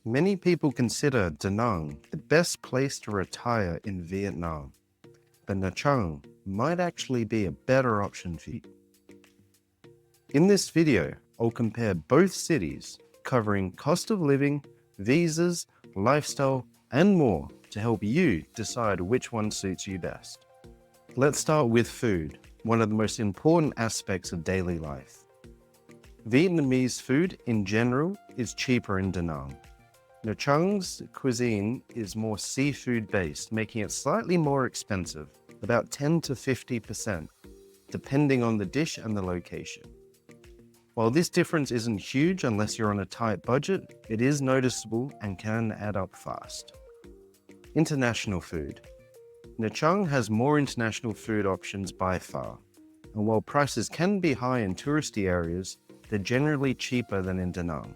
Many people consider Da Nang the best place to retire in Vietnam, but Nha Trang might actually be a better option for you. In this video, I'll compare both cities, covering cost of living, visas, lifestyle, and more to help you decide which one suits you best. Let's start with food, one of the most important aspects of daily life. Vietnamese food in general is cheaper in Da Nang. Nha Trang's cuisine is more seafood based, making it slightly more expensive, about 10 to 50%, depending on the dish and the location. While this difference isn't huge unless you're on a tight budget, it is noticeable and can add up fast. International food. Nha Trang has more international food options by far, and while prices can be high in touristy areas, they're generally cheaper than in Da Nang.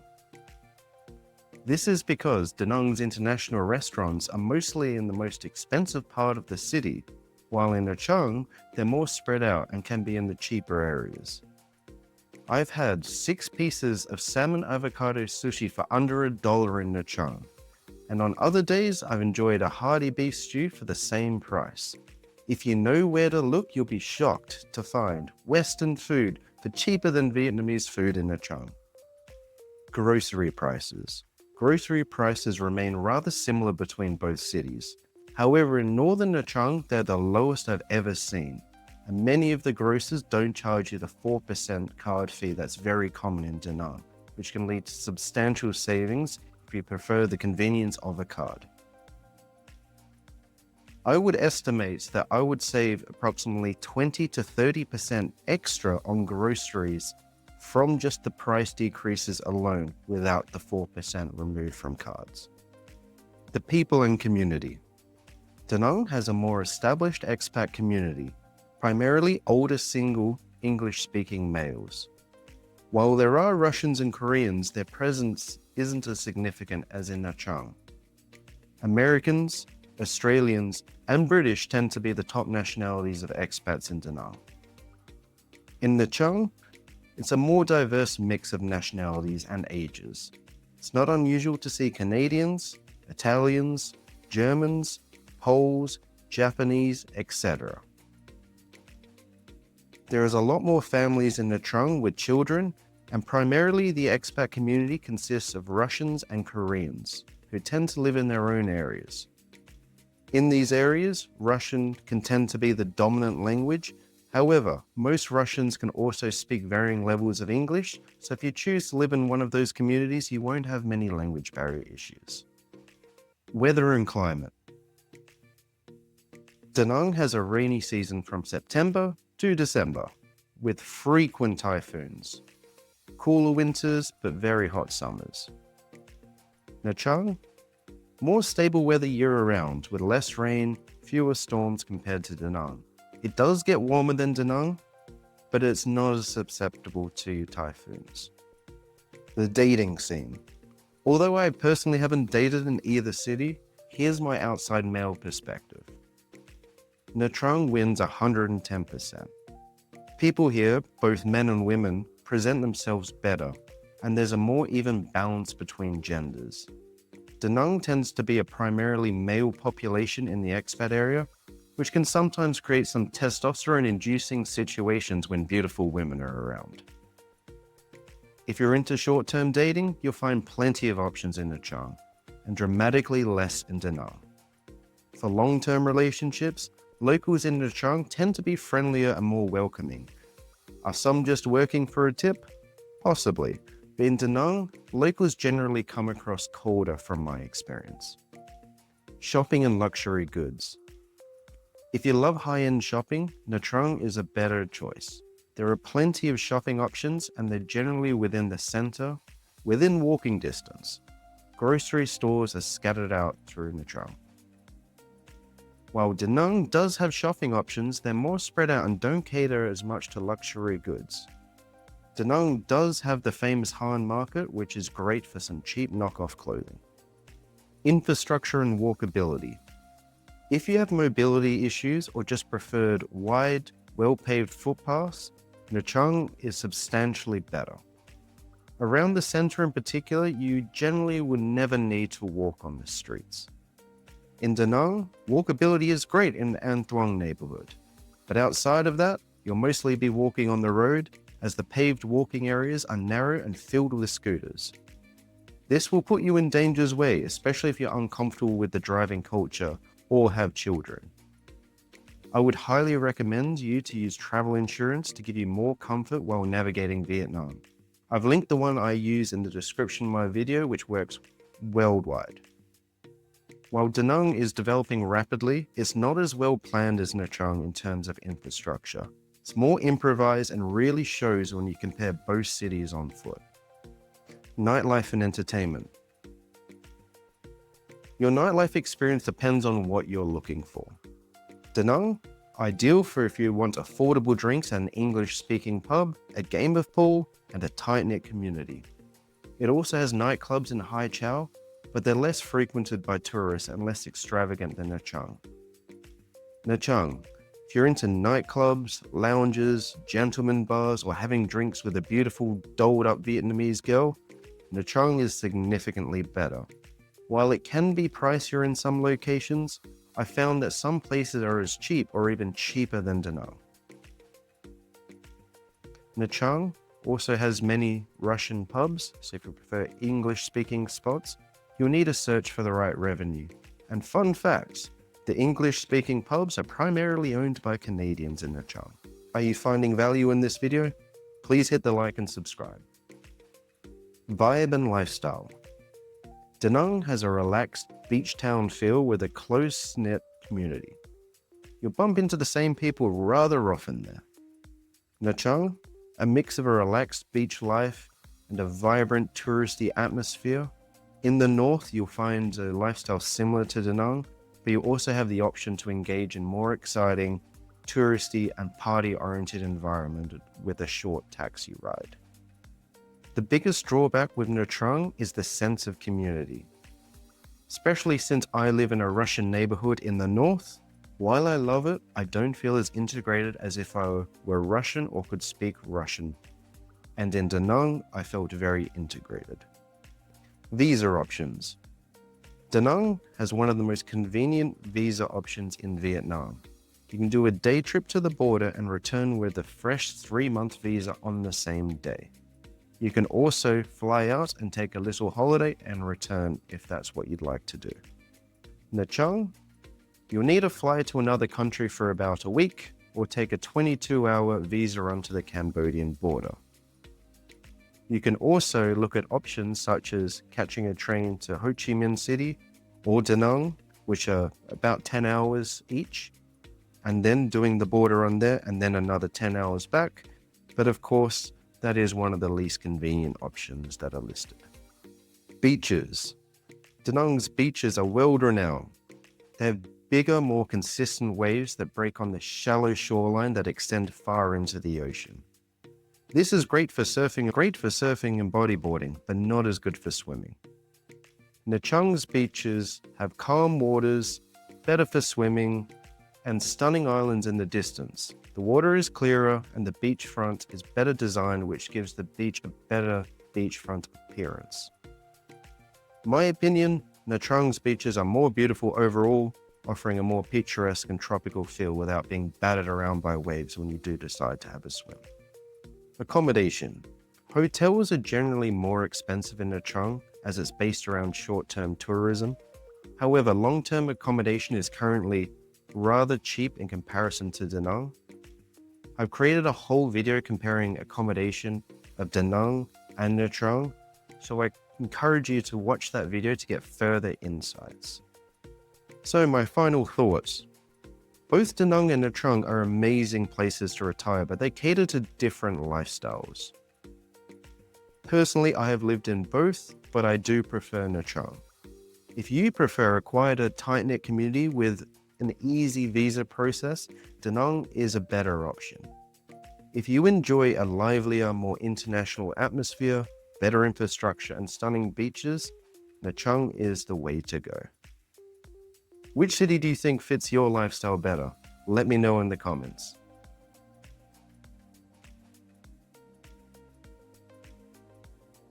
This is because Da Nang's international restaurants are mostly in the most expensive part of the city, while in Nha Trang, they're more spread out and can be in the cheaper areas. I've had 6 pieces of salmon avocado sushi for under $1 in Nha Trang, and on other days I've enjoyed a hearty beef stew for the same price. If you know where to look, you'll be shocked to find Western food for cheaper than Vietnamese food in Nha Trang. Grocery prices. Grocery prices remain rather similar between both cities. However, in northern Nha Trang, they're the lowest I've ever seen, and many of the grocers don't charge you the 4% card fee that's very common in Da Nang, which can lead to substantial savings if you prefer the convenience of a card. I would estimate that I would save approximately 20 to 30% extra on groceries from just the price decreases alone without the 4% removed from cards. The people and community. Da Nang has a more established expat community, primarily older single English-speaking males. While there are Russians and Koreans, their presence isn't as significant as in Nha Trang. Americans, Australians, and British tend to be the top nationalities of expats in Da Nang. In Nha Trang, it's a more diverse mix of nationalities and ages. It's not unusual to see Canadians, Italians, Germans, Poles, Japanese, etc. There is a lot more families in Nha Trang with children, and primarily the expat community consists of Russians and Koreans, who tend to live in their own areas. In these areas, Russian can tend to be the dominant language. However, most Russians can also speak varying levels of English, so if you choose to live in one of those communities, you won't have many language barrier issues. Weather and climate. Da Nang has a rainy season from September to December, with frequent typhoons. Cooler winters, but very hot summers. Nha Trang? More stable weather year-round, with less rain, fewer storms compared to Da Nang. It does get warmer than Da Nang, but it's not as susceptible to typhoons. The dating scene. Although I personally haven't dated in either city, here's my outside male perspective. Nha Trang wins 110%. People here, both men and women, present themselves better, and there's a more even balance between genders. Da Nang tends to be a primarily male population in the expat area, which can sometimes create some testosterone-inducing situations when beautiful women are around. If you're into short-term dating, you'll find plenty of options in Nha Trang, and dramatically less in Da Nang. For long-term relationships, locals in Nha Trang tend to be friendlier and more welcoming. Are some just working for a tip? Possibly, but in Da Nang, locals generally come across colder from my experience. Shopping and luxury goods. If you love high-end shopping, Nha Trang is a better choice. There are plenty of shopping options and they're generally within the center, within walking distance. Grocery stores are scattered out through Nha Trang. While Da Nang does have shopping options, they're more spread out and don't cater as much to luxury goods. Da Nang does have the famous Han market, which is great for some cheap knockoff clothing. Infrastructure and walkability. If you have mobility issues or just preferred wide, well-paved footpaths, Nha Trang is substantially better. Around the center in particular, you generally will never need to walk on the streets. In Da Nang, walkability is great in the An Thuong neighborhood, but outside of that, you'll mostly be walking on the road as the paved walking areas are narrow and filled with scooters. This will put you in danger's way, especially if you're uncomfortable with the driving culture or have children. I would highly recommend you to use travel insurance to give you more comfort while navigating Vietnam. I've linked the one I use in the description of my video, which works worldwide. While Da Nang is developing rapidly, it's not as well planned as Nha Trang in terms of infrastructure. It's more improvised and really shows when you compare both cities on foot. Nightlife and entertainment. Your nightlife experience depends on what you're looking for. Da Nang, ideal for if you want affordable drinks and an English-speaking pub, a game of pool, and a tight-knit community. It also has nightclubs in Hai Chow, but they're less frequented by tourists and less extravagant than Nha Trang. Nha Trang, if you're into nightclubs, lounges, gentleman bars, or having drinks with a beautiful, dolled-up Vietnamese girl, Nha Trang is significantly better. While it can be pricier in some locations, I found that some places are as cheap or even cheaper than Da Nang. Nha Trang also has many Russian pubs, so if you prefer English-speaking spots, you'll need to search for the right revenue. And fun facts, the English-speaking pubs are primarily owned by Canadians in Nha Trang. Are you finding value in this video? Please hit the like and subscribe. Vibe and lifestyle. Da Nang has a relaxed beach town feel with a close-knit community. You'll bump into the same people rather often there. Nha Trang, a mix of a relaxed beach life and a vibrant touristy atmosphere. In the north, you'll find a lifestyle similar to Da Nang, but you also have the option to engage in more exciting, touristy and party-oriented environment with a short taxi ride. The biggest drawback with Nha Trang is the sense of community. Especially since I live in a Russian neighborhood in the north, while I love it, I don't feel as integrated as if I were Russian or could speak Russian. And in Da Nang, I felt very integrated. Visa options. Da Nang has one of the most convenient visa options in Vietnam. You can do a day trip to the border and return with a fresh 3-month visa on the same day. You can also fly out and take a little holiday and return if that's what you'd like to do. Nha Trang, you'll need to fly to another country for about a week or take a 22-hour visa run to the Cambodian border. You can also look at options such as catching a train to Ho Chi Minh City or Da Nang, which are about 10 hours each, and then doing the border run there and then another 10 hours back. But of course, that is one of the least convenient options that are listed. Beaches. Da Nang's beaches are world-renowned. They have bigger, more consistent waves that break on the shallow shoreline that extend far into the ocean. This is great for surfing and bodyboarding, but not as good for swimming. Nha Trang's beaches have calm waters, better for swimming, and stunning islands in the distance. The water is clearer and the beachfront is better designed, which gives the beach a better beachfront appearance. In my opinion, Nha Trang's beaches are more beautiful overall, offering a more picturesque and tropical feel without being battered around by waves when you do decide to have a swim. Accommodation. Hotels are generally more expensive in Nha Trang as it's based around short-term tourism. However, long-term accommodation is currently rather cheap in comparison to Da Nang. I've created a whole video comparing accommodation of Da Nang and Nha Trang, so I encourage you to watch that video to get further insights. So my final thoughts. Both Da Nang and Nha Trang are amazing places to retire, but they cater to different lifestyles. Personally, I have lived in both, but I do prefer Nha Trang. If you prefer a quieter, tight-knit community with an easy visa process, Da Nang is a better option. If you enjoy a livelier, more international atmosphere, better infrastructure, and stunning beaches, Nha Trang is the way to go. Which city do you think fits your lifestyle better? Let me know in the comments.